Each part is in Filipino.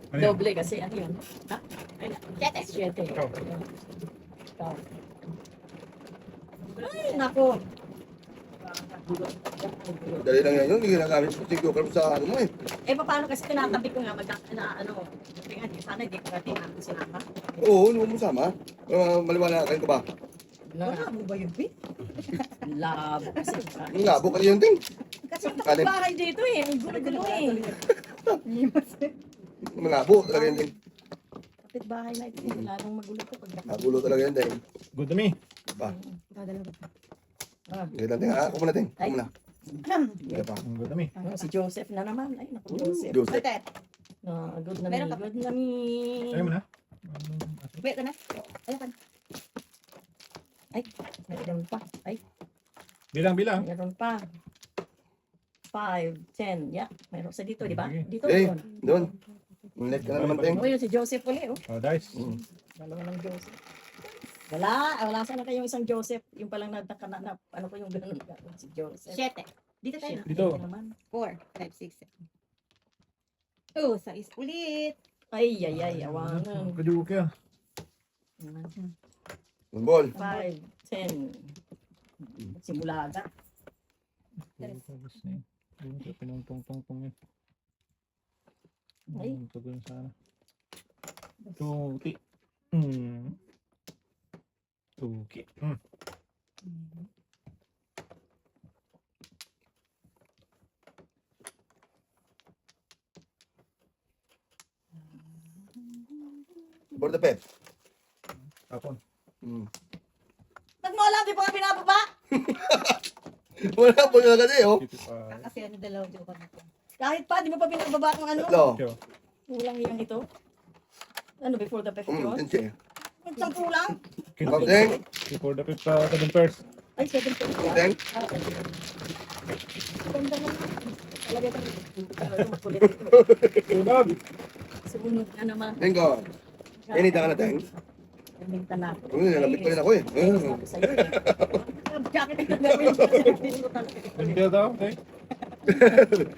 Ano yun? Doble kasi ano yun? Ha? Ay, 7. Ikaw. Ikaw. Ay, nako. Dali lang yan yun, hindi ginagamit sa TikToker mo sa ano mo eh. Eh, paano kasi tinatabi ko nga ano, kaya sana hindi ko natin ako sinama. Oo, hindi mo sama. Maliwanagan ko ba? Wala mo ba yun, Pi? Labo kasi. Ang labo kasi yun din. Kasi ang bahay dito eh. Ang gulo-gulo eh. Malabo talaga yun din. Kapit bahay na ito. Lalong magulo ko pag Nagulo talaga yun din. Good to me. Ba? Ah, Sige lang din. Ako muna din. Ako muna. Sige pa. Good to me. si Joseph na naman. Ay, naku, Joseph. Joseph. Good na Meron mi. ka pa? Good na mi. Ayaw mo na? Wait, na. Ayan. Ay, meron pa. Ay, Bilang. meron pa. 5, 10. Yeah, meron sa dito, di ba? Sige. Dito, Eh, doon. doon. Net ka na naman din. Oh, yun si Joseph ulit, oh. Oh, dice. Dalawa ng Joseph. Wala sana kayong isang Joseph. Yung palang ano ko yung ganun. Si Joseph. 7. Dito tayo. Dito. Ito naman. 4, 5, 6, 7. Oh, 6 ulit. Ay, awangan. Kaduke ah. Ball. 5, 10. Simula agad. Pinong-tong-tong-tong yun. Ay. Tagal sana. Tuki. Tuki. For the pep. Tapon. Ba't mo alam, di pa nga binababa? Wala po na kasi oh. 55. Kasi ano dalawang joke natin. Kahit pa, di mo pa binababa kung ano? Hello. Ikaw. Kulang yung ito. Ano, before the fifth yun? Tinsi. Isang kulang? Kapteng. Before the 7 pairs. Ay, 7 pa. Kapteng. Ganda naman. Talaga ito. Tunog. Sumunod na naman. Tengo. Inita ka na, Teng. Minta na. Nalapit pa rin ako eh. Sabi sa'yo eh. Jacket ang gagawin ko. Hindi daw. Okay.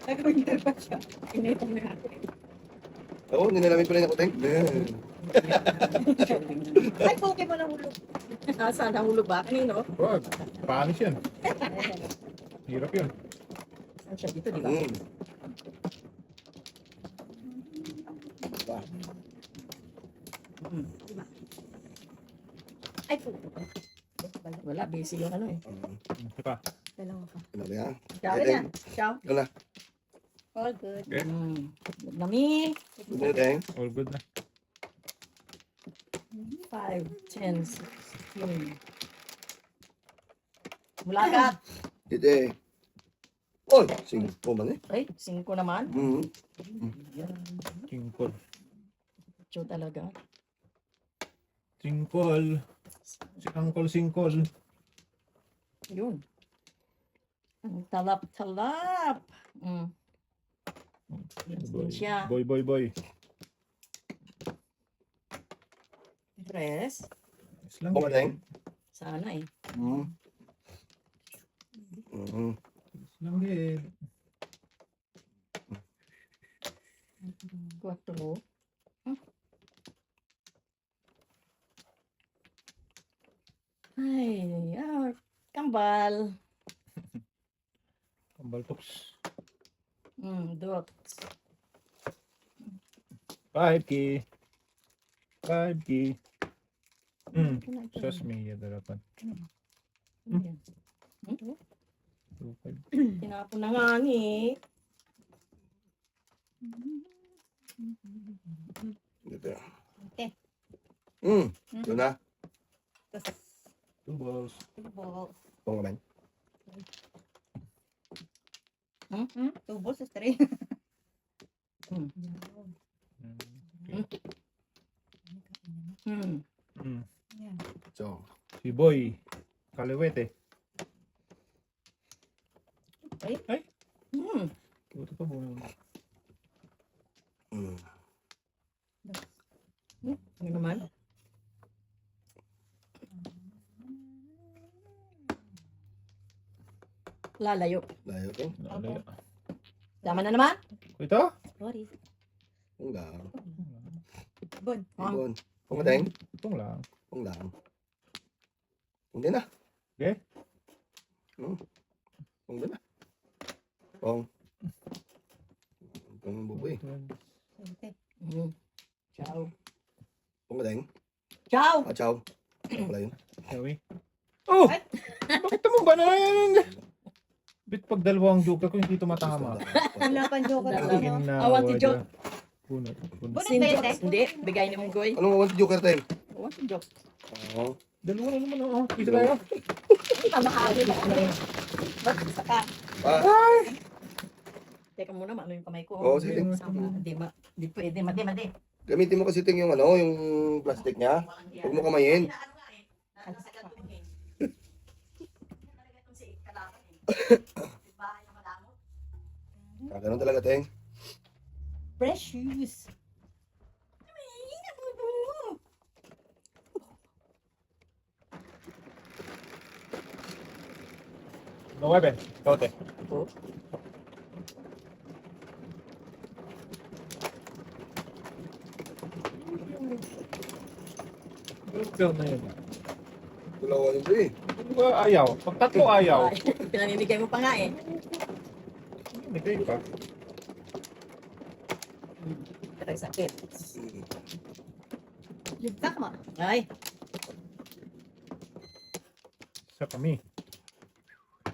Nag-winter pa siya. Inito na ako. Oo, nilalamit pa rin ako, Teng. Ay, Pokemon ang hulog. Saan nahulog ba? Kanino? Wag. Panis yan. Hirap yun. Saan siya dito, di ba? Diba? Ay, Pokemon. Wala, busy yung ano eh. Ito pa. Dalawa pa. Ano ba yan? Ciao Teng. na. Ciao. Ito na. All good. Okay. Nami. Ito na, Teng. All good na. 5, 10, 16. Mula agad. Ito eh. Oh, 5 man eh. Ay, 5 naman. Tingkol. Cho talaga. Singkol. Si Uncle Singkol. Yun. Ang talap-talap. Yan din siya. Boy. Press. Yes lang. Oo, Teng. Sana eh. Yes lang din. 4. Ay, kambal. Kambal toks. Dot. 5K. 5K. Sesame, darapan. Ayan. 2-5. Tinapon na nga ni. Ito. Okay. Ito na. 2 balls. Balls. Ito naman. 2 balls is 3. So, Si Boy. Kaliwete. Ay. Ito pa buo. Ano naman? Lalayo. layo to. Nalayo. Tama na naman? Ito? Sorry. Pong lang. Bon. Bon. Pong deng. Itong lang. Pong lang. Pong din na. Okay? Pong din na. Pong. Pong buboy. 20. Mm. Ciao. Pong deng. Ciao! Ah, chow. Ano pala yun? Shall we? Oh! Bakit mo ba na yan? Bit pag dalawang joker ko hindi tumatama. Wala pang joker Dalawa. ko. no? I want to joke. Punot. Bunot Sin ba yun, jokes. te? Hindi, bigay ni mong goy. Anong want joker tayo? I want to joke. Oo. Dalawa na naman. Oh. Isa tayo. Tamahali na ano rin. Ba't isa ka? Teka muna, maano yung kamay ko. Oo, sige. Sama, di pwede, mati. Gamitin mo kasi ting yung ano, yung plastic niya. Huwag mo kamayin. Ganun talaga, Teng. Precious. No, webe. Tote. Girl na yun. Dalawa yun ba eh. Ano ba ayaw? Pag tatlo ayaw. Pinaninigay mo pa nga eh. Hindi kayo pa. Pero sakit. Ligtak mo. Ay, Sa kami.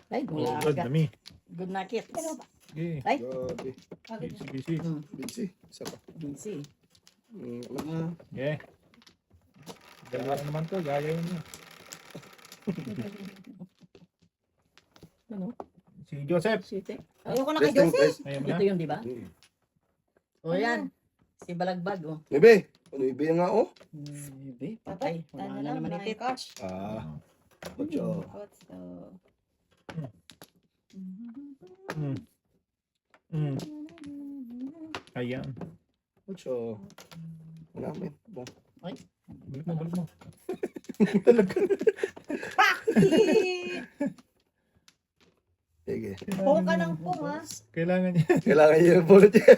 ay, Oh, gula good ka. na me. Good na kit. Pero ba? Okay. Ay, Grabe. Sige, sige. Busy. Isa pa. busy. Ano? Yeah. Dalawa na naman to. Gaya yun niya. Ano? Si Joseph. Site. Ayoko na kay Resting Joseph. place. Ayaw mo na. Ito yun, di ba? Hmm. O yan. Si Balagbag, oh. Bebe. Ano ibi nga oh? Be, patay. Wala na naman itit. Gosh. Ah. Ocho. What's the... Mm. Mm. Ayan. Ocho. Namin. Bong. Balik mo, balik mo. Talaga. Sige. Pong ka ng pong, ha? Kailangan niya. Kailangan niya yung bullet niya.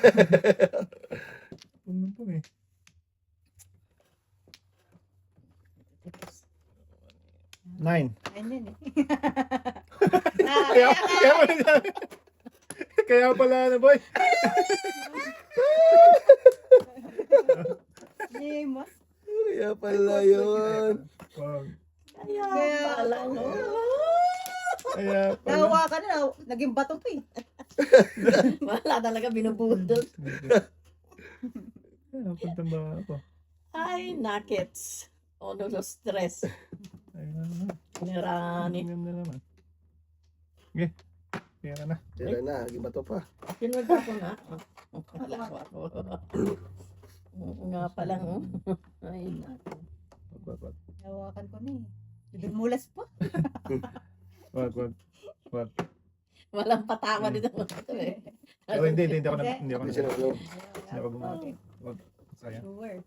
Pung ng pung eh. Nine. Ayun eh. Kaya pala niya. Kaya pala na boy. Nemos. Kaya pala yun. Wow. Kaya Kaya pala, no? Kaya pala. Nahawa ka na. Naging bato pa eh. Wala talaga binubudol. Kaya punta ba ako? Ay, nakits. Oh, no, stress. Ayun na naman. Nirani. Ayun na naman. Okay. Kaya na. Tira na. Naging bato pa. Pinwag ako na. Wala ako. Oo nga pala, oh. Ay, naku. Wag. Nahawakan ko na eh. Dumulas pa. Wag. Walang patama dito. Eh. Oh, hindi ako na. Hindi ako Hindi na. siya nagulong. Hindi ako gumawa. Wag. Sayang. Sure.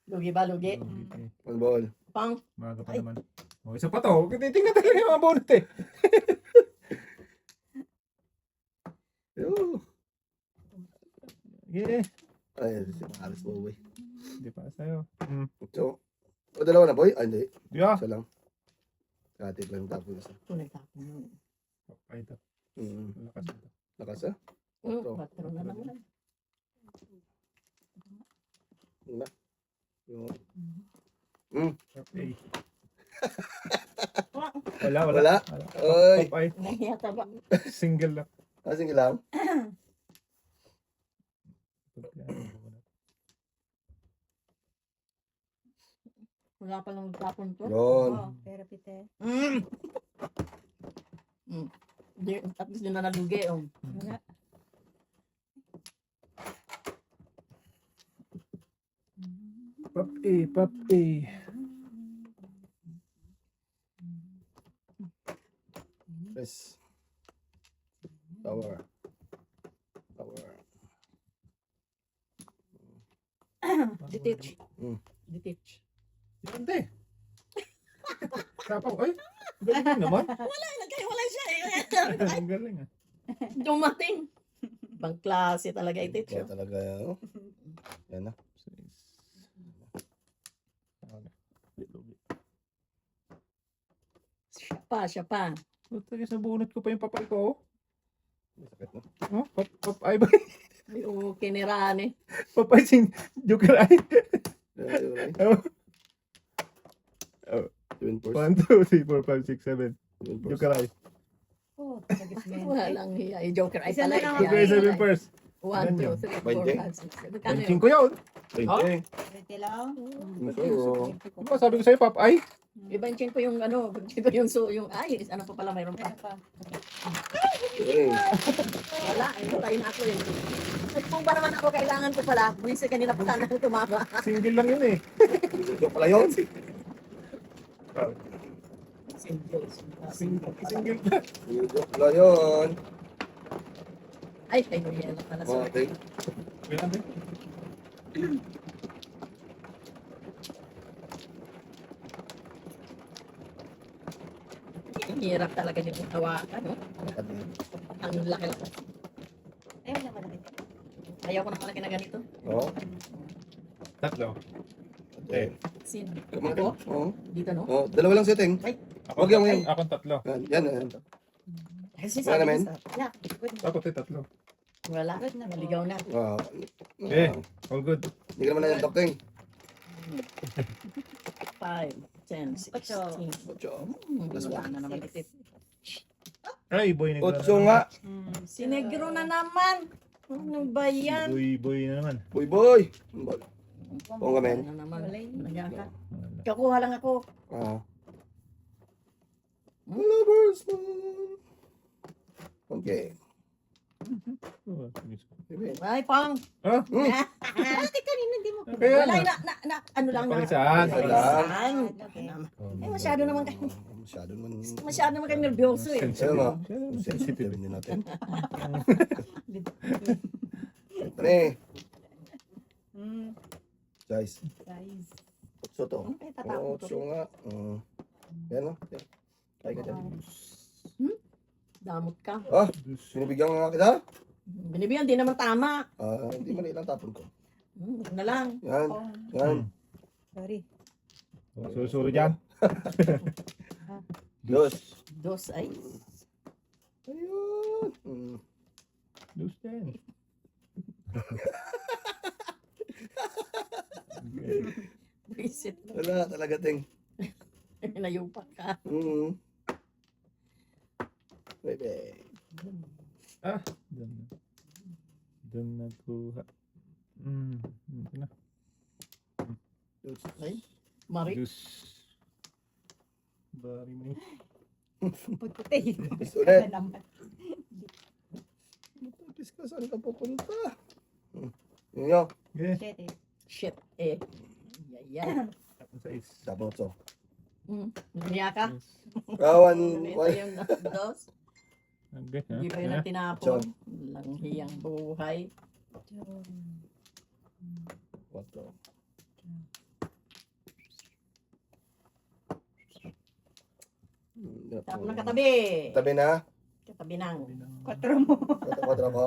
Lugi ba, lugi? One ball. Pang. Maaga pa Ay. naman. Oh, isa pa to. Tingnan talaga yung mga bonus eh. Yo. Yeah. Ay, si Maris boy. Hindi pa sa'yo. So, o dalawa na boy? Ay, hindi. Yeah. Isa lang. Kati pa yung tapos isa. Ito nagtapon yun. Ay, ito. Lakas ito. Lakas ah. Oh, patro na naman. Una. Yung... Okay. Ah, Wala. Wala. Oy. Top ay. nahiya ba? Single lang. Ah, sige lang. Wala pa lang tapon to. Yun. Oh, pero pite. Di, at least yun na nalugi. Oh. Wala. Pop A. Yes. Power. Detach. Mm. Detach. Hindi. Sapaw. Ay. Galing naman. Nagkahiwalay siya eh. Ang galing ah. Dumating. Ibang klase talaga ito. Kaya talaga, oh. Yan na. Siya pa. Puta, sa bunot ko pa yung papay ko. Sakit na. Oh, papay ba? Ay, kiniraan eh. Papay sing joker ay. Oh, Twin force. 1, 2, 3, 4, 5, 6, 7. Twin force. Joker ay. Oh, tagagismen. Walang hiya. Yung Joker ay Isa na pala. lang Joker ay 7 first. 1, 2, 3, 4, 5, 6, 7. Kano yun? 5 yun. 20. Pwede lang. Oo. Diba sabi ko sa'yo, papay? Ibang ko yung ano, yung ay, ano pa pala mayroon pa. Meron pa. Eh, Wala, ay tayo na ako eh. At kung ba naman ako kailangan ko pala, buwisi kanina pa sana ako tumama. Single lang yun eh. joke pala yun. Single pa. Joke pala yun. Ay, kayo yan na pala. Sorry. Okay. Wait lang din. Ang hirap talaga yung hawakan, no? Ang laki. Ay, wala malaki. Ayaw ko na malaki na ganito. Oo. Tatlo. Okay. Sino? Come on. Ako? Oo. Dito, no? Oo. Dalawa lang setting. Ako, Wag yan, wag yan. Akong tatlo. Yan, yan. Kasi Wala naman. Wala. Ako tatlo. Wala. Naligaw na. Wow. Eh, all good. Hindi ka naman na yung docting. 5, 10, 16. Ocho. Wala na naman ito. Ay, boy. Otso nga. Sinegro na naman. Ano ba yan? Boy na naman. Boy, boy. Oo nga, men. Ano naman? Nagyan ka. Kakuha lang ako. Ah. Lovers man. Okay. Oh, Ay, pang. Ah, Bakit kanina hindi mo? kaya Wala, na. ano lang na. Pakisahan. Pakisahan. Okay. Eh, masyado naman kayo. Masyado naman. Nervyoso eh. Ayun nga. Sensitive din natin. Pre, Hmm. guys. Guys. Otso to. Ay, tatapon Otso ko. nga. Yan o. Kaya ka dyan. Damot ka. Ah, sinibigyan nga kita? Binibigyan, di naman tama. Hindi mali lang tapon ko. Huwag na lang. Yan. Oh, Yan. sorry. Susuro dyan. Dos. Dos ay. Ayun. Dos dyan. Okay. Visit. Wala talaga, ting. Nayupak ka. Bebe. Ah, doon nakuha. Ito na. Dos. Ay, Mari. Dos. Bari mo. Puti. Dos ulit. Naman. Matapis ka, saan ka pupunta? Yun yun. Okay. Shit eh. Shit eh. Yan. Sa is. Tapos otso. Lumiya ka. Kawan. Ito yung dos. Okay. Hindi pa yun ang tinapon. Lang hiyang buhay. Otso. Tapos ng katabi. Tabi na. Katabi nang. Kwatro mo. Kwatro ko.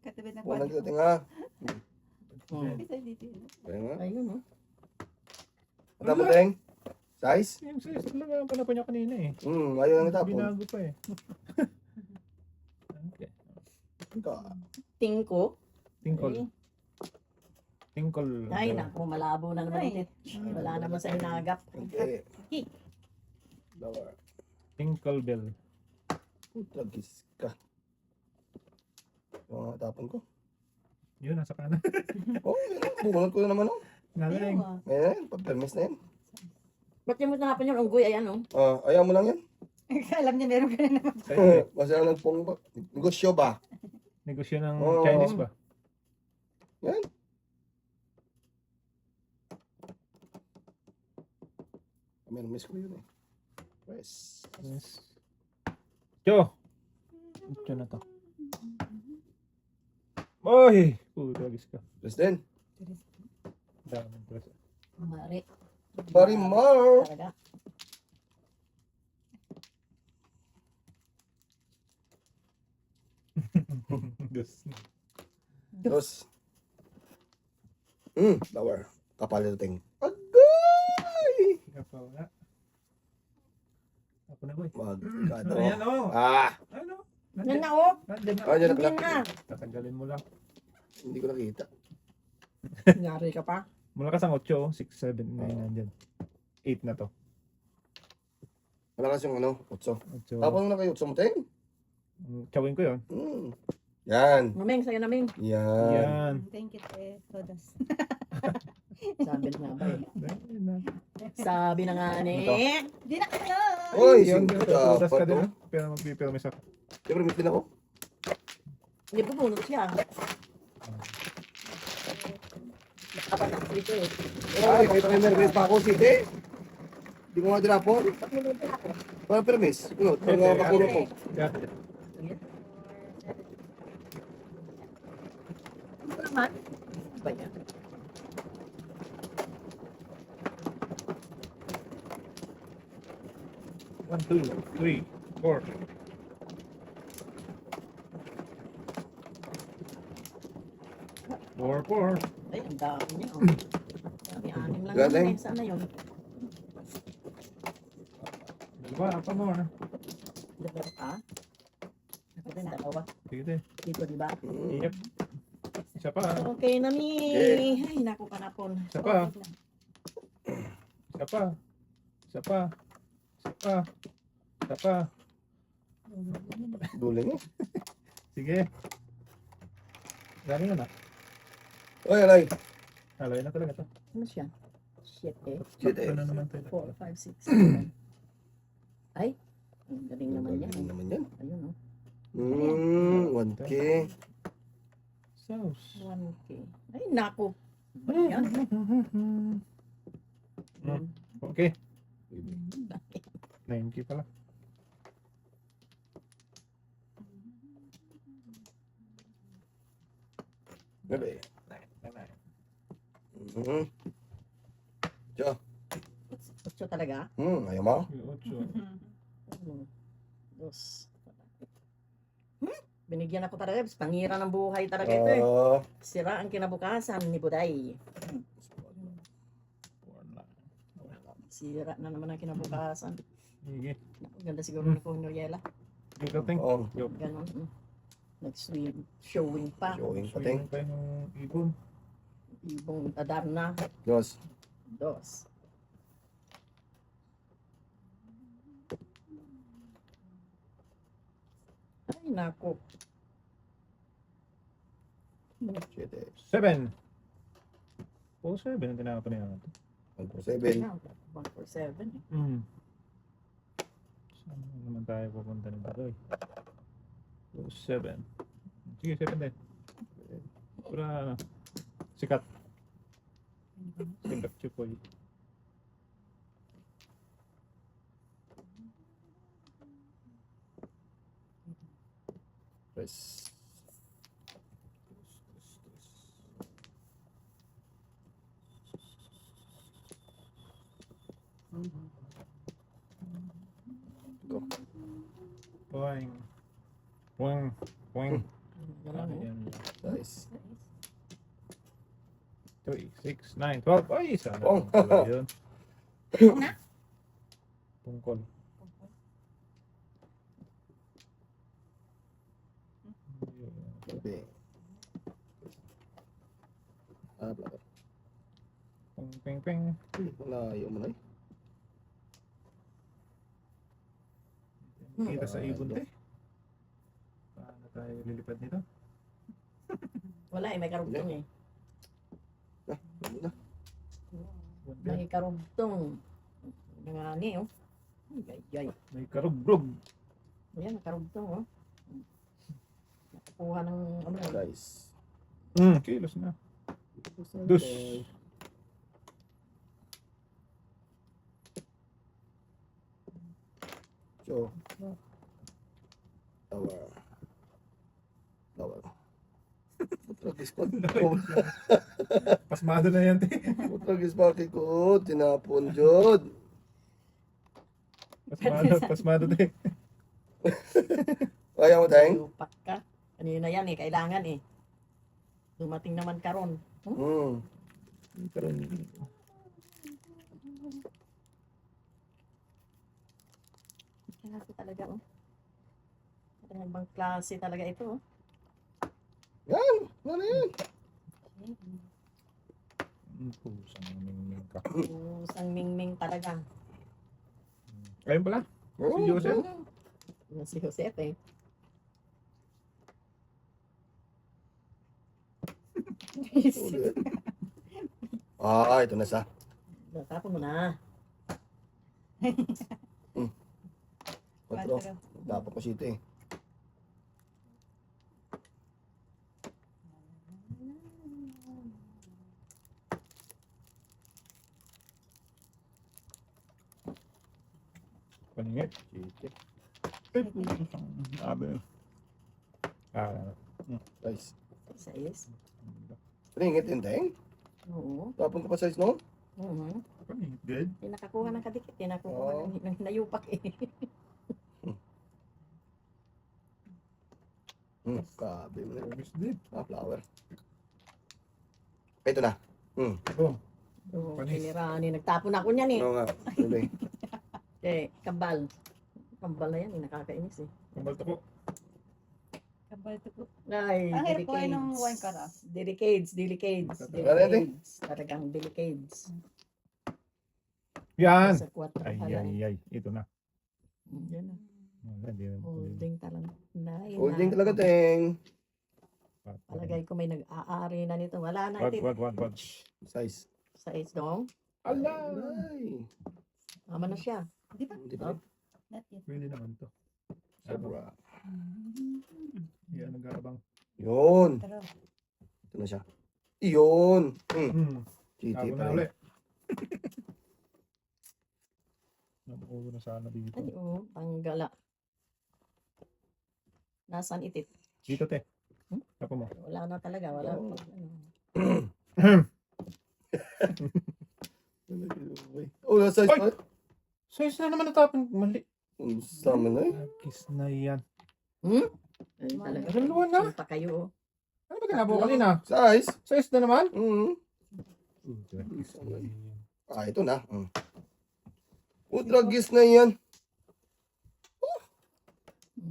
Katabi ng Unang kwatro. kita nga. Isa dito. Kaya nga. Ayun, no? Ano mo, ting? Size? Yung size lang ang panapan niya kanina eh. Ayaw lang itapon. Binago pa eh. Okay. Tingko. Tinkle. Tinkle. Ay, naku, malabo na naman Ay. ito. Wala naman sa inagap. Okay. Lower. Tinkle bell. Tragis ka. Yung tapon ko. Yun, nasa kanan. Oh, bunot ko na naman oh. Nalaing. Ayan, pag-permis na yan. Ba't yung tinapon yung unggoy? Ayan, no? Ayaw mo lang yan. Alam niya meron ka na naman. Kasi ang nagpong negosyo ba? Negosyo ng Oo. Chinese ba? Yan. Meron miss ko yun eh. Yes. Yes. Yo! Ito na to. Oy! Tragis ka. President. Daming press. Mari. Marimar. Talaga. Dos. Dos. Tower. Kapal na ting. Agay! Kapal nga. Ako na boy. Magkano. Ayan o. Ano? Yan na oh. Nandiyan na. Diyan Hindi na. na. Tatanggalin mo lang. Hindi ko nakita. Nyari ka pa. Malakas ang 8, 6, 7, 9, nandyan. 8 na to. Malakas yung ano, 8. 8. Tapos mo na kayo 8 mo ting. Chawin ko yun. Yan. Mameng, sa'yo naming. Yan. Yan. Thank you, te. Todas. Sabi na nga ba eh. Ayun na. Sabi na nga ni. Di na kayo! Oy, Yan, singkot tutudas ka ka din. Pero magpipilmis ako. Siyempre, may din ako. Hindi ko bunot siya. Nakapatak dito eh. Ay, kahit ako yung meron pa ako, sige. Hindi ko nga dinapon. Parang permis. Ano, parang pakulo ko. Yeah. Ano naman? Ba yan? One, two, three, four. Four. Ay, ang dami niya. Oh. Sabi, anim lang Galing. naman eh. Sana yun. Dalawa, apa more. Dalawa pa. Ito din, dalawa. Sige. Dito, di ba? Yep. Isa pa. Okay na mi. Okay. Ay, naku ka na po. Isa pa. Isa pa. Isa pa. Isa pa. Isa pa. Duling eh. Sige. Galing na na. Oy, alay. Alay na talaga to. Ano siya? Shit eh. Shit eh. Ano naman tayo? 4, 5, 6, 7. Ay, ang galing naman yan. Galing naman yan. Ayun oh. 1K. Sauce. 1K. Ay, naku. Ba yan? Okay. 9K pala. Gabi. Ocho talaga? Ayaw mo? Dos. Binigyan ako talaga. Pangira ng buhay talaga ito eh. Sira ang kinabukasan ni Buday. Sira na naman ang kinabukasan. Sige. Ganda siguro ni Noriela. Gating. Oo. Ganon. Nag-swim. Showing pa. Showing pating. Pa yung ibon. Ibong Adarna. Dos. Dos. Ay, naku. 7. 7. Oh, 7 ang tinapon niya natin. 147. 147 eh. Saan naman tayo pupunta nito doy? 7. Sige, 7 din. Para ano? Sikat. Sikat chupoy. Press. Go. Boing. Boing. Boing. Ganon eh. Ayan. Nice. 3, 6, 9, 12. Ay, sana. Oh. Pala yun. Na? Tungkol. Gabi. Baka. Ping, ping, ping. Malayo mo na eh. Kita sa ibon eh. Paano tayo lilipad nito? Wala eh, may karugtong eh. Ano na? May karugtong. Nangani oh. Ay, ay, ay. May karugrog. Ayan, karugtong oh. Nakukuha ng ano. Guys. Kilos na. Dus. So. Tower. Tower. Putragis pa. Pasmado na yan, te. Putragis pa ko. Tinapon, Jod. Pasmado, te. Kaya mo, Teng? Lupak ka. Kanina yan eh, kailangan eh. Dumating naman karon. Karoon. Klase talaga oh. Parang ibang klase talaga ito oh. Yan. Ano yan? Pusang mingming ka. Pusang mingming talaga. Ayun pala. Si Joseph. Yan si Joseph eh. Ito na sa. Tapon mo na. 4. Dapat ko sito eh. Paningit. Chichi. Ay, pusang abe. Guys. Sais. Ringit yun, Teng. Oo. Tapon ka pa size, no? Paningit, good. Pinakakuha ng kadikit. Pinakukuha ng hinayupak eh. Kabe mo na. Obvious din. Flower. Ito na. Oh, Oo, Panis. kinirani. Nagtapon ako niyan eh. Ano nga? Tuloy. Kambal. Kambal na yan eh. Nakakainis eh. kambal to ko. Kabal to po. Ay, Ang hirap ko ay ng delicades. wine kara. Delicades. Ano yan, Ting? Talagang delicades. Yan! Sa 4 Ay, pala. ay, ay. Ito na. Yan na. Wala, di na. Holding talaga. Holding talaga, Teng. Palagay ko may nag-aari na nito. Wala na. Wag. Size. Sa age dong. Ala! Ay. Tama na siya. Di ba? Hindi pa. Not yet. Pwede naman to. Sobra. Yan, nag-aabang. Yun. Pero, Ito na siya. Iyon. GT Ako pa na rin. ulit. Nabuo na sana dito. Ay, oo. Panggala. Nasaan itit? Dito, te. Tapo mo. Wala na talaga. Wala. Oo. Oh, nasa size Ay! pa. Size na naman natapon. Mali. Sama na eh. Kiss na yan. Ay, talaga. Dalawa na. Ano pa kayo? Oh. Ano ba ginagawa kanina? Size? Size na naman? Ito na. Dragis na yan.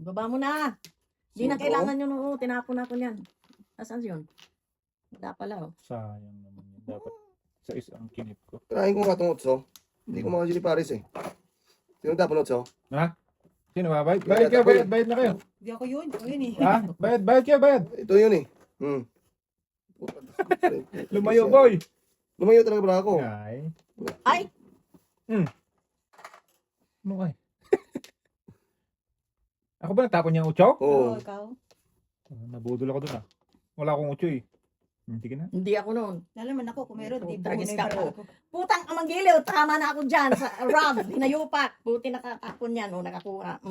Baba mo na. Di na Sino? kailangan yun. Oo, tinapon ako niyan. Nasaan yun? Wala pala. Oh. Sayang naman yun. Dapat size ang kinip ko. Tirahin ko nga itong utso. Hindi ko makasili pares eh. Sino tapon utso? Ha? Sino ba? Bayad kayo, bayad na kayo. di ako yun. Ako yun eh. Ha? Bayad kayo, bayad. Ito yun eh. Lumayo, boy. Lumayo talaga ba ako? Ay. Ay! Ano ay? Ako ba nagtapon niyang ucho? Oo. Oo, ikaw. Nabudol ako dun ah. Wala akong ucho eh. Sige na. Hindi ako noon. Lalaman ako kung meron. Di Tragis buo na ka yung po. bara ko. Putang amang giliw. Tama na ako dyan. Sa Rob. Hinayupak. Buti nakatapon yan. O nakakuha.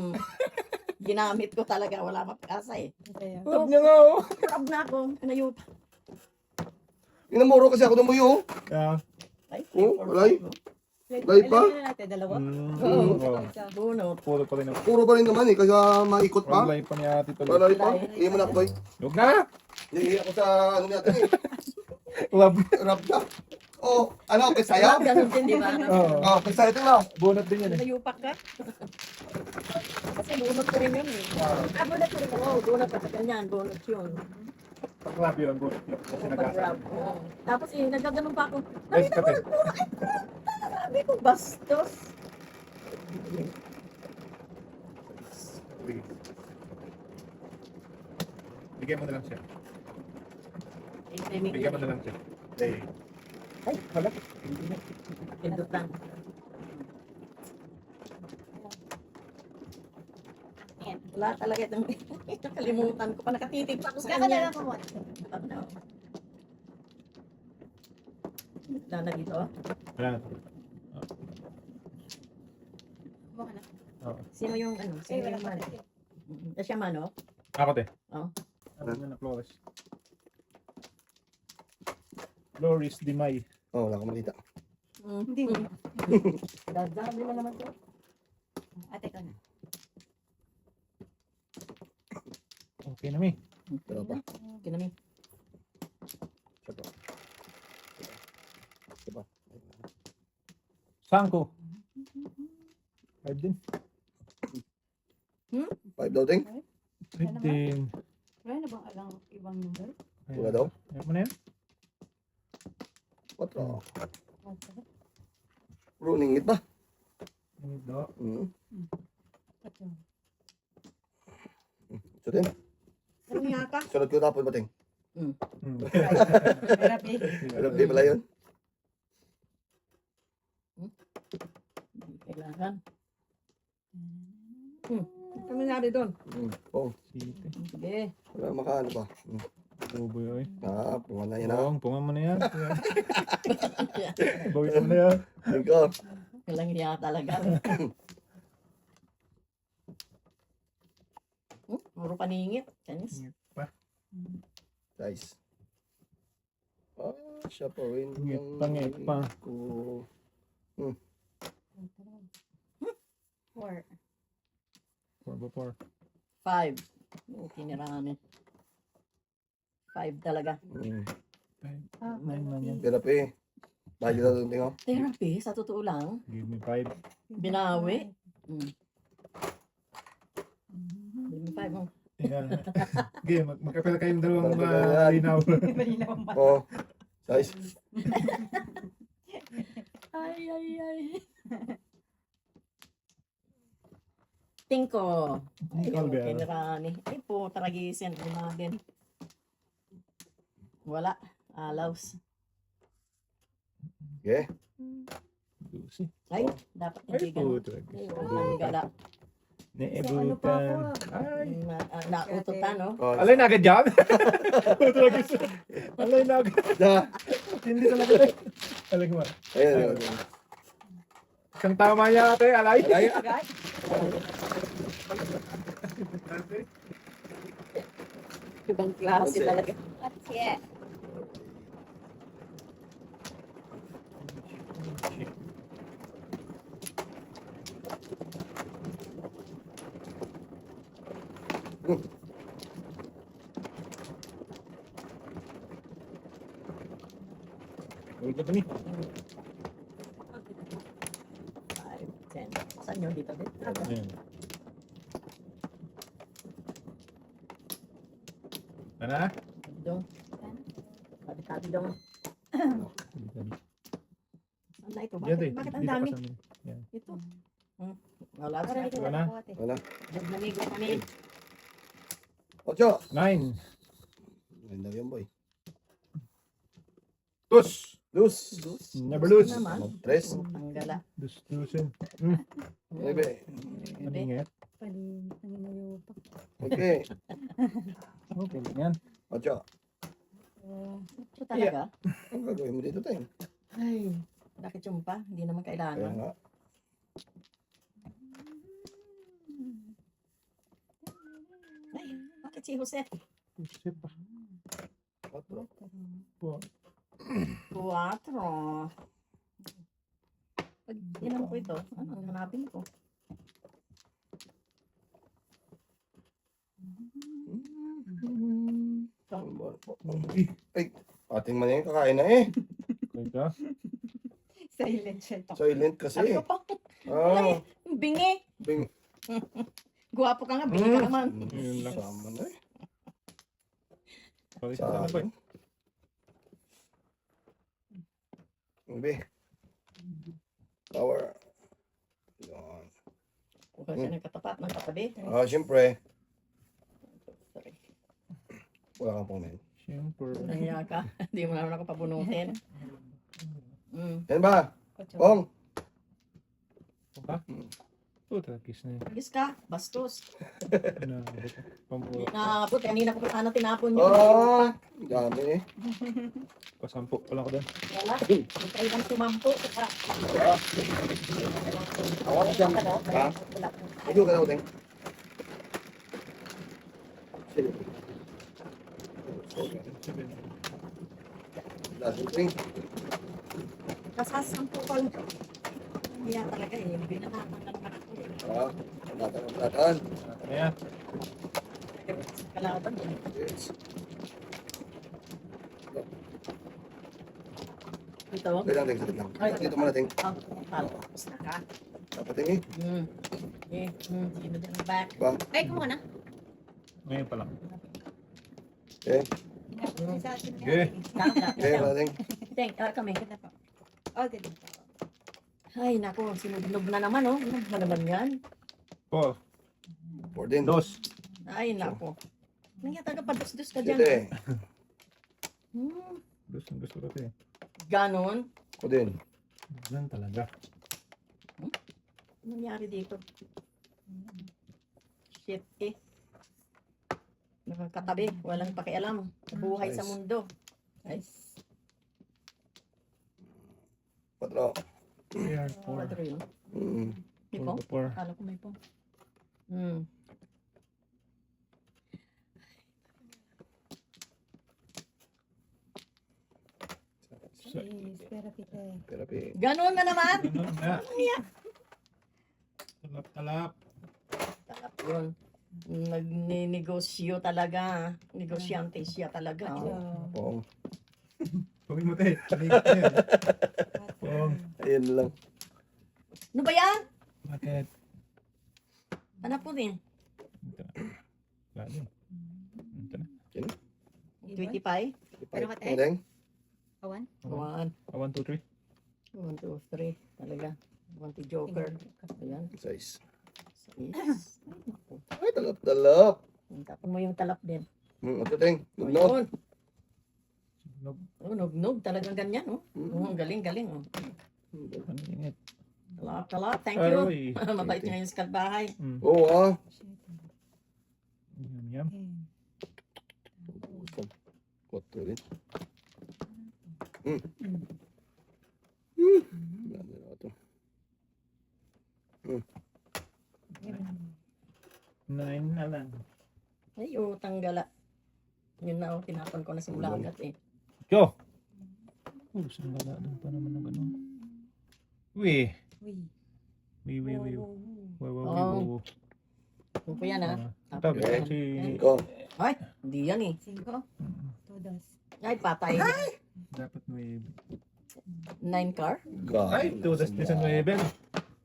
Ginamit ko talaga. Wala mapag-asa eh. Kaya, Stop niya nga oh. Rob na ako. Hinayupak. Inamuro kasi ako ng muyo. Ah. Ay, Walay. Live pa? Ilan na natin? Dalawa? Oo. Oh. Isa. Bunot. Puro pa rin ako. Puro pa rin naman eh. Kasi maikot pa. Online pa niya ati Wala tuloy. rin pa. Iyan mo na ako boy. Huwag na! Hindi ako sa ano natin eh. Love. Rap ka. Oh, ano? Kasayaw? Ganun din, di ba? Oo. Oh, kasayaw ito na. Bunot din yan eh. Hinayupak ka. Kasi bunot ko rin yun eh. Bunot ko rin. Oo, bunot pa sa ganyan. Bunot yun. Pag-rap yun, bunot yun. Kasi nag-asa. Pag-rap. Oo. Tapos nagaganon pa ako. Guys, kape. Sabi ko, bastos. Bigyan mo na lang siya. Eh, Bigyan mo na lang siya. Ay, Hala. pindutan. Wala talaga itong nakalimutan ko pa. Nakatitig pa ako sa Kaka na kanya. lang ako. Wala na dito. Wala na. Mukha na. Oo. Sino yung ano? Ay, Sino wala yung pa. mano? Siya mano? Ako te. Oo. Ano nga na Flores? Flores Di May. Oh, wala akong makita. Hindi mo. Dadami na naman to. Ate ko na. Okay na mi. Dalawa pa. Kinami. Isa pa. Isa pa. Sangko. 5 din. 5 daw, Ting. 5 din. Wala na bang alang ibang number? Wala daw. Ayaw mo na yan? 4. Running it ba? Hindi daw. Ito din. Ano nga ka? Sunod ko tapon ba, Ting? Hirap eh. Alam di pala yun. Kailangan. Ano nangyari doon? Oh, Site. Sige. wala makaano pa. Bobo yun eh. Punga na yan ha. Pungan mo na yan. Bawit mo na yan. Tingko. Walang hiya talaga. Puro paningit. Chanis. Guys. Siya pa rin. Ngit pa. Ko. 4. 4 ba 4? 5. Tinirahan eh. 5 talaga. 5. 9 man yan. Therapy. Bagay na doon, Ting. Therapy, sa totoo lang. Give me 5. Binawi. Give me 5 mo. Yan. Okay, magkapila kayong dalawang Magkapila yan. linaw. Malinaw ang bata. Oh. Guys. Ay. Tingko. Ay, Kalbe, ah. kinirani. Ay po, tragisin. Imagine. Wala. Alaws. Okay. Lucy. Ay, dapat hindi Ay po. ganun. Ay, ang gala. Ano pa ako? Ay. Naututan, no? Oh. Alay na agad dyan? Alay na agad. Da. Hindi talaga eh. Alay mo. Ayun. Isang tama niya ate, alay. Alay. Ibang klase Kasi- talaga. That's it. Ulit na ni. 5, 10. Saan yun dito? Ayan. Ano? Dong. Tabi-tabi dong. Saan na ito? Yan, te. Bakit ang Dito dami? ka sa amin. Yan. Ito. Wala Para sa ito Wala. na ako ate. Wala. Namigo kami. 8. 9. Ganda yun, boy. Tus! Lose. Never lose. Naman. 3. Ang gala. Dustusin. Maybe. Maningit. Panginayo pa. Okay. Okay lang yan. 8. Ito talaga? Ang gagawin mo dito, Ting? Ay, bakit yung pa? Hindi naman Kaya kailangan. nga. Ay, bakit si Jose? Isip pa. 4. 4. Pag tinanong ko ito, ano ang hanapin ko? Ay, ating man yung kakain na eh. Teka. Silent siya to. Silent kasi. Sabi ko pa, Ah, bingi. bing. Guwapo ka nga, bingi ka naman. Yun lang. Sama na eh. Sorry sa ano ba? Sayang. Hindi. Power. Yan. Kuha siya ng katapat ng katabi. Siyempre, Sorry. wala kang pangmen. Siyempre. Nahiya ka. Hindi mo naman ako pabunutin. Yan ba? Ocho. Ong! Ha? Puta, kiss na yun. Agis ka, bastos. Ano, pampuro. Naabot, kanina ko pa sana tinapon yun. Oh! Dami eh. Pasampo pa lang ako doon. Wala, try kang sumampo. Awak dyan. Ha? Wala. Ito ka na uting. Sige. Last drink. Kasasampo ko lang. Kaya talaga eh, binanatan lang naman ako eh. Dataan. Ano yan? Kala kalaban. Yes. Ito. Wait lang, Ting. Dito muna, Ting. Tapos na ka. Dapat, Ting eh. Sino din ang back? Ba? Ay, kumuha na. Ngayon pa lang. Okay. Ay, sa atin na. Okay. Okay, wala, Ting. Thank, kami. Ganda po. Oh, ganda po. Ay, nako, sinugnog na naman, oh. Ano ba naman yan? 4, 14. 2. Ay, nako. Nangyata ka pa, dus-dus ka dyan. 7. Gusto ko ito eh. Ganon. Ako din. Yan talaga. Ano nangyari dito? Shit, eh. Nakakatabi, walang pakialam. Sa buhay sa Nice. mundo. Nice. 4. Here, Ano 4. yun? Mm. May pong? 4. Kala ko may pong. Yes, pero kita. Therapy. Ganon na naman. Ano nga? Ano yan? Talap. Talap yun. Nagninegosyo talaga. Negosyante siya talaga. So, Oo. Pagin mo tayo. Paligat na yun. Oo. Ayun lang. Ano ba yan? Bakit? Ano po din? Ito na. Wala din. Ito na. 25? Pero Ano, kate? Ting? Awan? 1, 1, 2, 3. 1, 2, 3. Talaga. 1 to Joker. Ayan. 6. 6. Ay, talap. Tapon mo yung talap din. Ito, Ting. O, No. yun. Nog. Oh, nugnog. Talagang ganyan, oh. Galing. Oh. Ano init? Talap. Thank you. Aroy. Mabait nga yung skalbahay. Oo, ah. Yum. Koto din. Ganda na ito. 9 na lang. Ay, utang gala. Yun na, oh. Tinapon ko na simula agad, eh. Go! Saan ba doon pa naman ng ano? Uy! Uy. Oh. Ano po yan, ah? Tapos Okay. si... Ikaw. Ay, hindi yan, eh. 5. Todos. Ay, patay. Dapat may... 9 car? Ay! 2-19.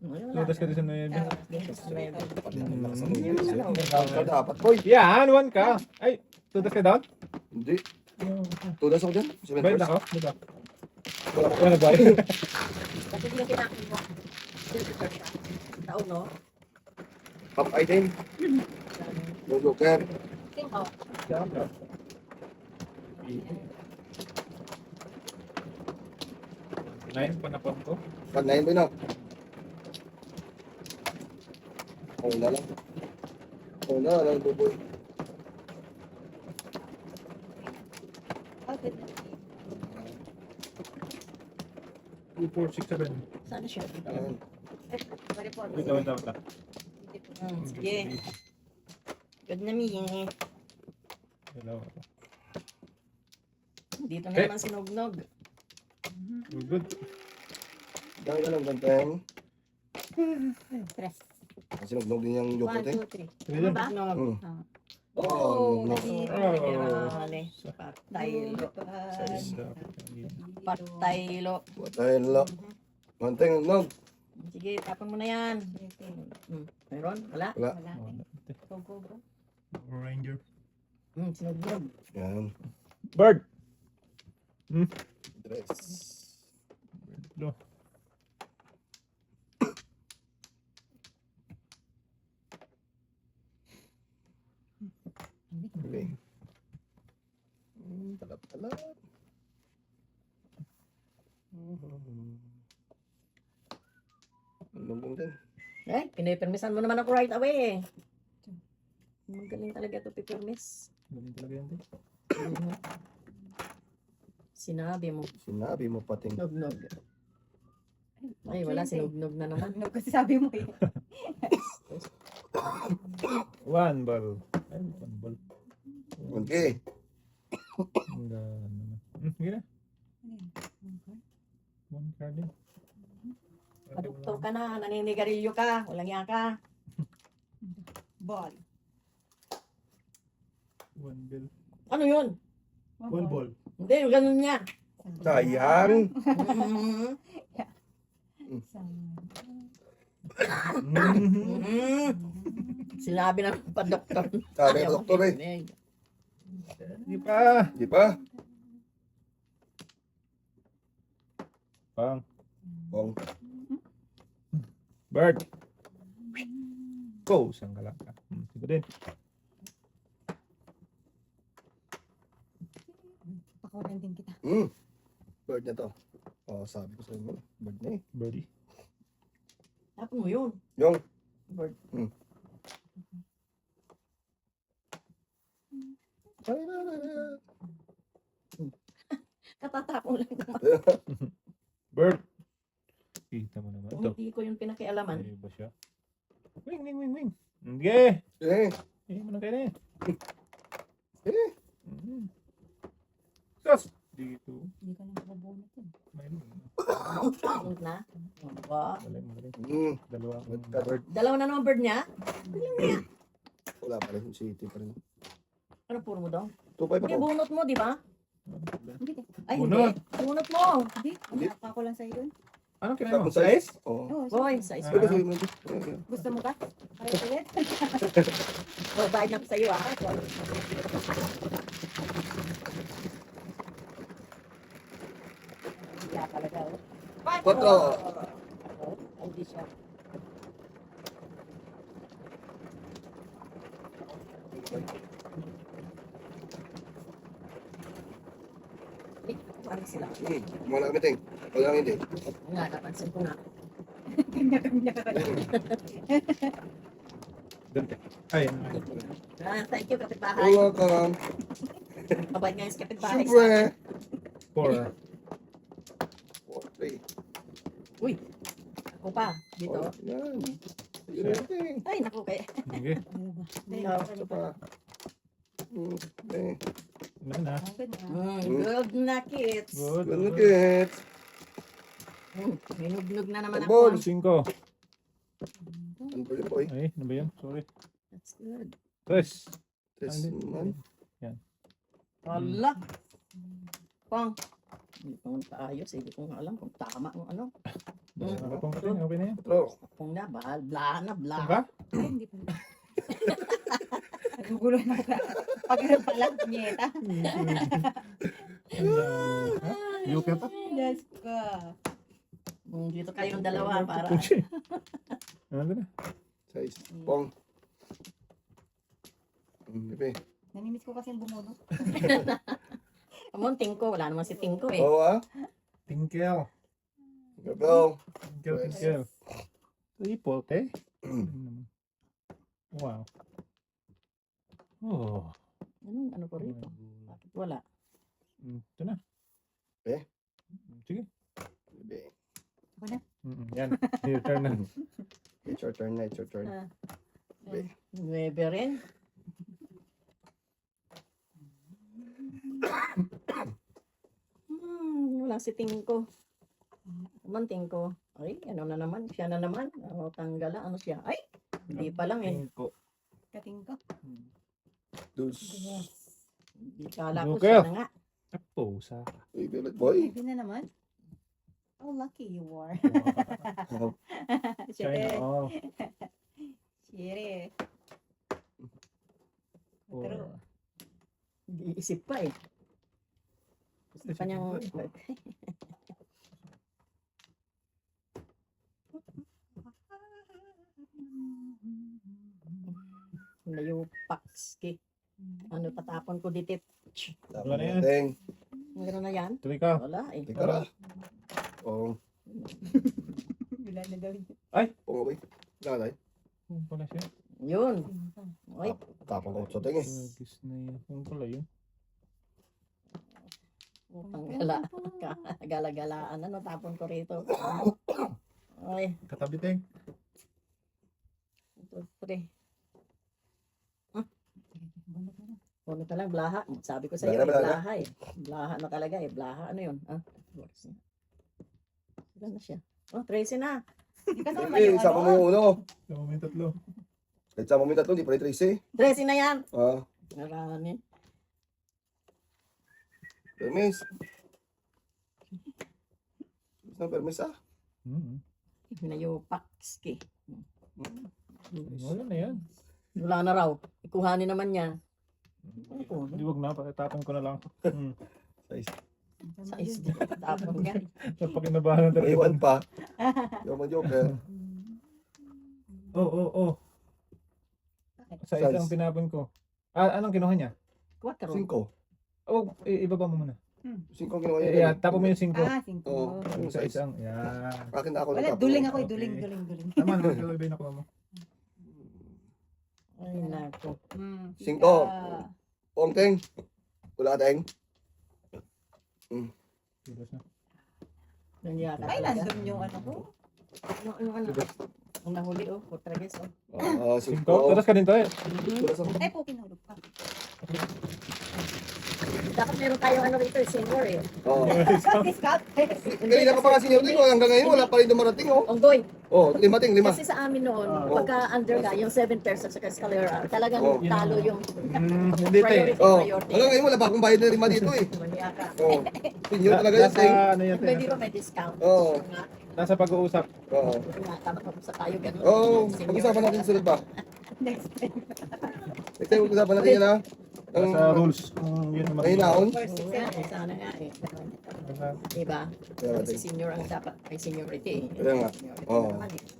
Ayun 2-19. Ka dapat, boy. Yan! 1 ka! Ay! 2 ka down? Hindi. Tudas ako dyan. 7 Bayad first. ako? Bayad ako. Wala nagbayad. Kasi hindi kinakain mo. Taon, no? Pop item. No joker. Tingko. Nine pa na po ko. Pag 9 boy na. Oo na lang. Oo na lang, boy. Oh, ganda. 2, 4, 6, 7. Sana siya. Ayan. Pwede po. Wait. Sige. Good na, mi. Dalawa ako. Dito na Okay. naman sinugnog. Good. Dahil ka lang ganteng. 3. Kasi nagnog din yung joker, 1, ting. 2, 3. Sige din. Nog. Oo, nagnog. Grabe. Pataylo. Pataylo. Dahil lang. Ganteng, nagnog. Sige, tapon mo na yan. Meron? Wala? Wala. Wala. Go. Ranger. Sinugnog. Yan. Bird! Dress. No. Galing. Talap. Nagnog din. Eh, pinipermisan mo naman ako right away eh. Magaling talaga ito pipirmis. Galing talaga yan. Te. Sinabi mo. Sinabi mo pating. Nugnog. Ay, wala. Sinugnog na naman. Ano kasi sabi mo eh. 1 ball. Ay, 1 ball. Okay. Ang ganda naman. Sige na. 1 card din. Padukto ka na. Naninigarilyo ka. Walang yan ka. Ball. One bill. Ano yun? One ball. Hindi, yung ganun niya. Sayang. Mhm. Mhm. Sinabi ng pa-doktor. Sabi ng Ayaw doktor eh. makinig. Di pa. Di ba? Pang. Pong. Bird. Go. Isang ka lang. Sige din. Pakulan din kita. Bird na to. Oh, sabi ko sa inyo. Bird na eh. Birdie. Tapos mo yun. Yung. Bird. Katatapon lang naman. Bird. Kita mo naman. Ito. Hindi ko yung pinakialaman. Ay ba siya? Wing, wing, wing, wing. Sige. Eh. Eh, mo na kayo na eh. Eh. Sus. Dito. Hindi ka lang mabubunot yun. Mayroon. Yun na. Aba. Magaling, magaling. Mm. Dalawa akong Bird. bird. Dalawa na naman bird niya. Wala pa rin. City pa rin. Ano puro mo daw? 2.5 Hindi, ako. bunot mo, di ba? Hindi ka. Ay, Bunot. hindi. Bunot mo. Hindi. Hindi. Pakulan sa'yo dun. Ano kinain mo? Tapos size? Size? Oo. Oo. Boy, size Ah. Pero ko. sabi mo ito. Gusto mo ka? Pares ulit? Oh, bayad na ko sa'yo, ah. Kaya talaga, oh. Quattro. Oh, hindi siya. Eh, parang sila. Wala kami ting. Wala kami ting. Nga, napansin ko na. Kanya-kanya ka lang. Dante. Ay, Ah, thank you, kapitbahay. Welcome. Mabait nga yung kapitbahay. Siyempre. 4. 3. Uy, ako pa. Dito. Oh, yan. Yun na ting. Ay, naku, kaya. Sige. No. Ito pa. Eh. Ano na? Good na. Good na, kids. Good. Good na kids. Minugnog na naman Ball. ako. 5. Ano ba yun, boy? Ay, ano ba yan? Sorry. That's good. 3. Tres man. Wala. Pang. Hindi ko nga paayos. Hindi ko nga alam kung tama ang ano. Ano pong kasi? Okay na yan. Quattro. Kung na, bahal. Bla na, bla. Ba? Ay, hindi pa. Nagugulo na ako. Pag ano pala, nyeta. Ha? Yuki pa? Yes ka. Dito kayong dalawa para. Kunchi. Ano na? Size. Pong. Bebe. Namimiss ko kasi yung bumunot. Amon, tingko. Wala naman si tingko eh. Oo ah. Tinkel. Gabaw. Tinkel, tinkel. Triple, te. Wow. Oh. Ano ko rito? Bakit wala? Ito na. Eh? Sige. Bebe. Ako na. Yan. Your turn na. It's your turn na. It's your turn. Bebe. 9 rin. Wala si tingko. Naman tingko. Ay, ano na naman? Siya na naman. O, tanggala. Ano siya? Ay, hindi pa lang eh. Tinko. Kating ko. Dus. Hindi kala ko Joker. siya na nga. Apo, sa. Baby ulit, boy. Hindi na naman. How lucky you are. China Siyete. all. Siyete. Four. Pero, Hindi isip pa eh. Gusto pa niyang... Layupakski. Ano patapon ko dito? Tama na yan. Ting. Gano'n na yan? Tuloy ka. Wala eh. Tika ra. Pong. wala na daw yun. Pong boy. Lalay. Kung pala siya. Yun. Oy, Tapang ko sa ting eh. Lagis na yun. Kung pala yun. tanggala. Gala-galaan. Ano tapon ko rito? Oy, Katabi, Teng. ito, pre. Bunot na lang. Ano ka lang, blaha. Sabi ko sa iyo, Blaha, blaha. blaha eh. Blaha na talaga eh. Blaha, ano yun? Ah, ilan na siya? Oh, 13 na. Hindi ka sama Bebe, yung isama mo ano. yung uno. Sama mo yung tatlo. Kahit sama mo yung tatlo, di pa rin Tracy. 13 na yan. Ah. Marami. Permis. Gusto ng permis ah? Hinayupak. Ski. Wala na yan. Wala na raw. Ikuhanin naman niya. Hindi, wag na. Pakitapon ko na lang. Sa isda. Tapon niya. Napakinabahan talaga. Iwan pa. Yung mga joker. Oo. Sa Size. isang tinapon ko. Anong kinuha niya? 4. 5. Oh, ibaba mo muna. 5 ginawa niya. Yeah, tapon mo yung 5. Ah, 5. Oo. Sa isang, yeah. Akin na ako. Wala, natapon. duling ako, Okay. duling. Tama na, iba na ko mo. Ay, nako. 5. Pong teng. Wala ka teng. Tigas na. Nangyaka Ay, talaga. nandun yung ano ko. Ano. Ang nahuli, Portuguese, Cinco. Tapos ka din to eh. Ay, po, pinulog pa. Dapat meron tayong ano rito, senior eh. Oo. Discount. Kanina ka pa kasi senior ting. Hanggang ngayon wala pa rin dumarating oh. Onggoy. Oh, 5 ting, 5. Kasi sa amin noon, pagka under ka, yung 7 pesos sa escalera, talagang Oh. talo yung Hindi te. priority. Oh. Priority. Hanggang ngayon wala pa akong bayad na rima dito eh. Maniyaka. Oh. Senior talaga yan ting. Ano yan Pwede te? ba may discount? Oo. Nga, Nasa pag-uusap. Oo. nga, dapat mag-usap tayo ganun. Oo. Senior. Pag-usapan natin sunod pa. Next time. Next time pag-usapan natin yan ha. Ang Sa rules. Kung yun ang may naon. Oo nga, eh, sana nga eh. Diba? Kaya Kasi senior ang dapat, may seniority eh. Kaya nga. Oo.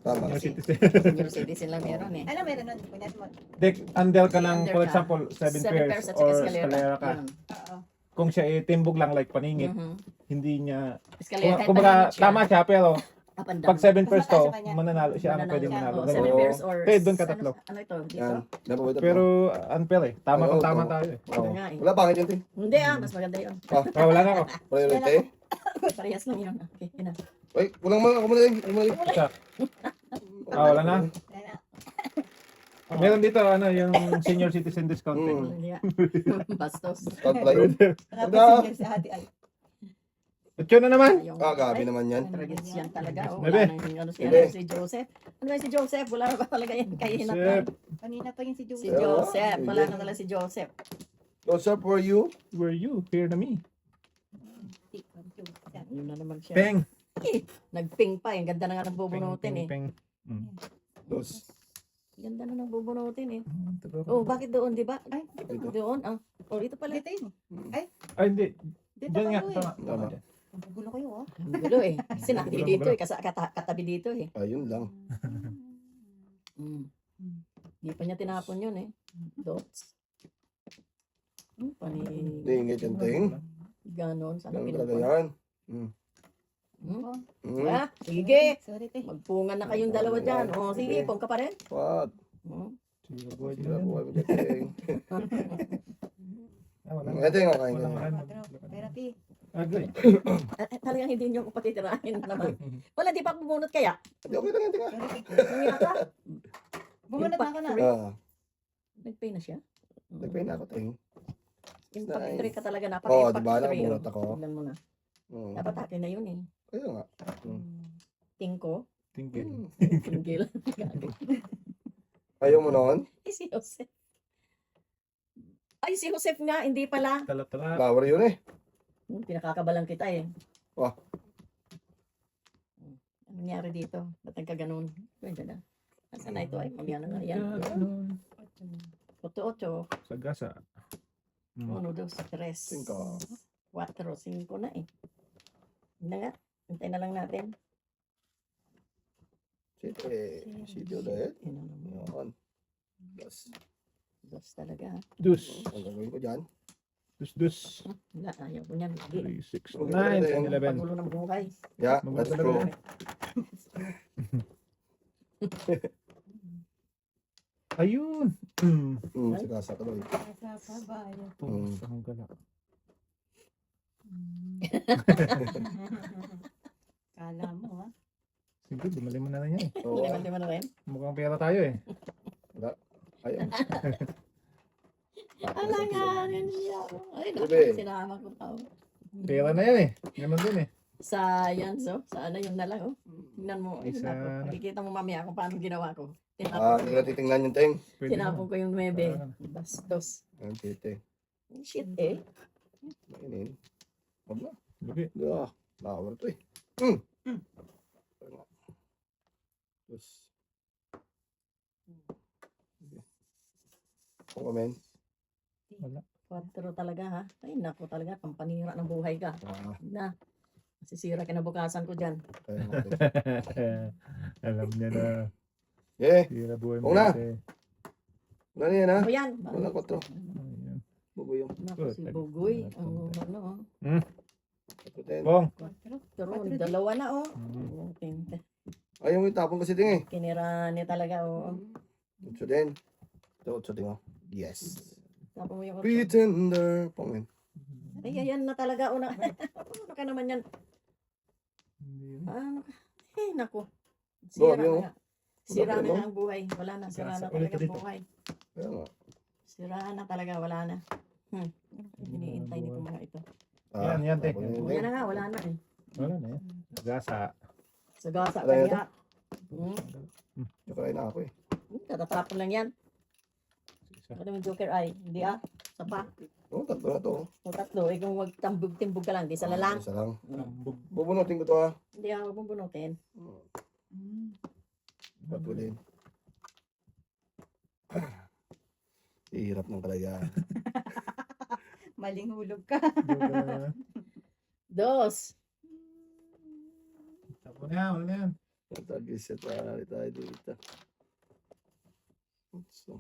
Tama. Senior citizen. Senior citizen lang meron eh. Ano meron nun? Kunyat mo. Dek, under ka ng, Under for ka. example, 7 pairs at or saka escalera ka. Yun. Oo. Kung siya timbog lang like paningit, Mhm. hindi niya... Escalera, kahit Kumbaga, paningit siya, tama siya, pero up and down. pag 7 pairs mataas to, sa kanya. mananalo siya ang pwedeng Mananalo manalo. siya. Ganun. 7 pairs or... Eh, doon ka tatlo. Ano ito? Dito? Yan. Dapat ito. Pero unfair eh. Tama Oo, kung tama oo. tayo eh. Oo. nga eh. Wala bakit yun ting? Hindi mas maganda yun. Wala na ako. Priority. Parehas lang yun. Okay, yun na. Ay, kulang man ako muna din. Ako muna din. Isa. Wala na. Wala na. Meron dito, yung senior citizen discount. eh. Hindi. Bastos. Start pala yun. Tapos senior si ate ay. At yun na naman. Yung- Ah, gabi naman yan. Tragis yan talaga. Oh, Bebe. wala nang ano Bebe. si Joseph. Ano ba si Joseph? Wala na ba talaga yan? Kay hinat Chef, Kanina pa yung si Si Julie. Joseph. Wala Sige. na talaga si Joseph. What's up for you? were you? Here na me. Yun na naman siya. Peng. Nagping pa eh. Ganda na nga ng bubunutin eh. Peng. Dos. Ganda na ng bubunutin eh. Tago. Oh, bakit doon, di ba? Ay, Dito. doon. Ah. Oh, dito pala. Dito yun. Ay, hindi. Dito Diyan nga. pala Tama. eh. Tama. dyan. Ang gulo kayo oh. Ang gulo eh. Kasi nakili Gulo, dito gulo. eh. Katabi dito eh. Ayun lang. Mm. Di pa niya tinapon yun eh. Dots. Dingit yan ting. Ganon. Sana Ganun talaga pinapon. yan. Ah, sige. Sorry te. Magpungan na kayong dalawa dyan. O, sige, pong ka pa rin. Wag. Hmm. Sige, boy. Sira buhay mo dyan ting. Wala na. Nga ting, okay. Wala Ting. na. Therapy. Agay. Talagang hindi niyo ako patitirahin naman. Wala, di pa ako bumunot kaya. Hindi, okay lang yan ting ah. Nangyari ka. Bumunot na ako na. Ah, Nag-pay na siya. nagpay na ako ting. Impact 3 ka talaga. Napaka Oo, impact di ba? 3. Nabumunot ako. Tignan mo na. Oo. Dapat akin na yun eh. Kaya nga. Tingko. Tingin. Tinggil. Ayaw mo noon? Ay, si Joseph. Ay, si Joseph nga. Hindi pala. Tala-tala. Flower yun eh. Pinakakabalang kita eh. Wah. Ano nangyari dito? Ba't nagkaganon? Pwede na. Asa na ito ay? Mamaya na nga yan. Ganun. 8-8. Sa gasa. 1, 2, 3. Cinco. 4, 5 na eh. Hindi na nga. Hintay na lang natin. Siyete. Siyete ulit. Yun na naman. Yun. Yes. Dos talaga. Dus. Ang gagawin ko dyan. Dus. Wala, ayaw ko niyan. 3, 6, Okay, 9, 10, 11. Pagulo ng buhay. Yeah, Magulo that's talaga true. yan. Ayun. Sige, sa tuloy. Sa bayo. Ang gala. Kala mo ha. Sige, bumali mo na lang yan. Oo. Lima na rin. Mukhang pera tayo eh. Ayun. Ala nga, yun siya. Ay, Bebe. naku, sinama ko pa. Pera na yan eh. Ganun din eh. Science, oh. Sana yun na lang, oh. Tingnan mo. Ay, Isa naku, na. makikita mo mamaya kung paano ginawa ko. Hindi na titingnan yung ting. Pwede Tinapon ko yung 9. Bastos. Ang tite. Shit eh. Mainin. Wag na. Lugi. Nakawala to eh. Tapos. Kung men. Wala. 4 talaga ha. Ay naku talaga, pampanira ng buhay ka. Na. Masisira kinabukasan ko dyan. Alam niya na. Sira buhay mo. Wala. kasi. Wala na yan ha. O yan. Wala 4. Ayan. Bubuyong. Naku si Bugoy. Ang ano. Bong. 4. Dalawa na oh. Mm. Tinte. Ayaw mo itapon kasi din eh. Kinira niya talaga oh. 8 din. Ito 8 din oh. Yes. Tapos mo yung Pretender. Pangin. Ay, ayan na talaga. Una. Ano ka naman yan? Ano ka? Eh, naku. Sira Grabe, oh. na. Sira Wala pa na rin, ang buhay. Wala na. Sira na Ulit, talaga ang ulit. buhay. Kaya nga. Sira na talaga. Wala na. Iniintay nito mga ito. Yan, te. tapon yun, Wala te. na nga. Wala na eh. Wala na yan. Gasa. Sa gasa Wala na kaya. Joker na ako eh. Tatatapon lang yan. Ano yung Joker ay? Hindi ah. Sa pa. Oh, 3 na to. O 3. Eh kung magtambog-timbog ka lang. Di sa lalang. Isa lang. Tambog. Bubunutin ko to ha. Hindi ah. Huwag mong bunutin. Patulin. Hirap ng kalagayan. Maling hulog ka. Dos. Tapo na, wala na yan. Tagis at tayo dito. So,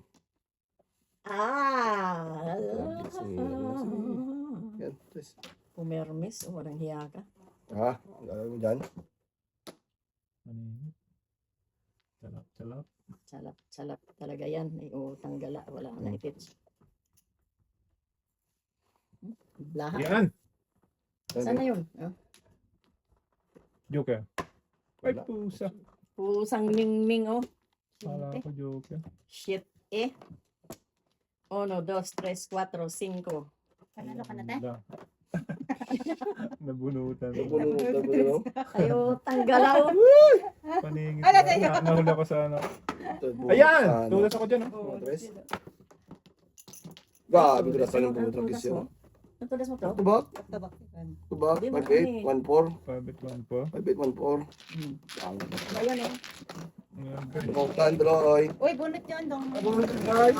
yan. Tres. Pumermis. O walang hiya ka. Ha? Ang gagawin mo dyan? Ano yun? Salap. Salap talaga yan. Ay, tanggala. Wala na itits. Blaha. Yan! Saan na yun? Oh. Joker. Ay, Wala. pusa. Pusang mingming oh. Kala ko Joker. Shit eh. 1, 2, 3, 4, 5. Panalo ka na, te? Wala. Nabunutan. Nabuno. Ayo, tanggalaw. Paningin. Ala, tayo. Nahula ko sa ano. Ayan! Tulas ako dyan. Oo, Tres. sila. Gabi ko na sa ng pumunta ng gisyo. Ang tulas mo to? Tubak? Tabak. Tubak? Di ba, 5-8, 1-4. Pabit lang po. 5-8, 1-4. Ayun eh. Ayan. Tumaktan, Droy. Uy, bunot yun dong. Abang, guys.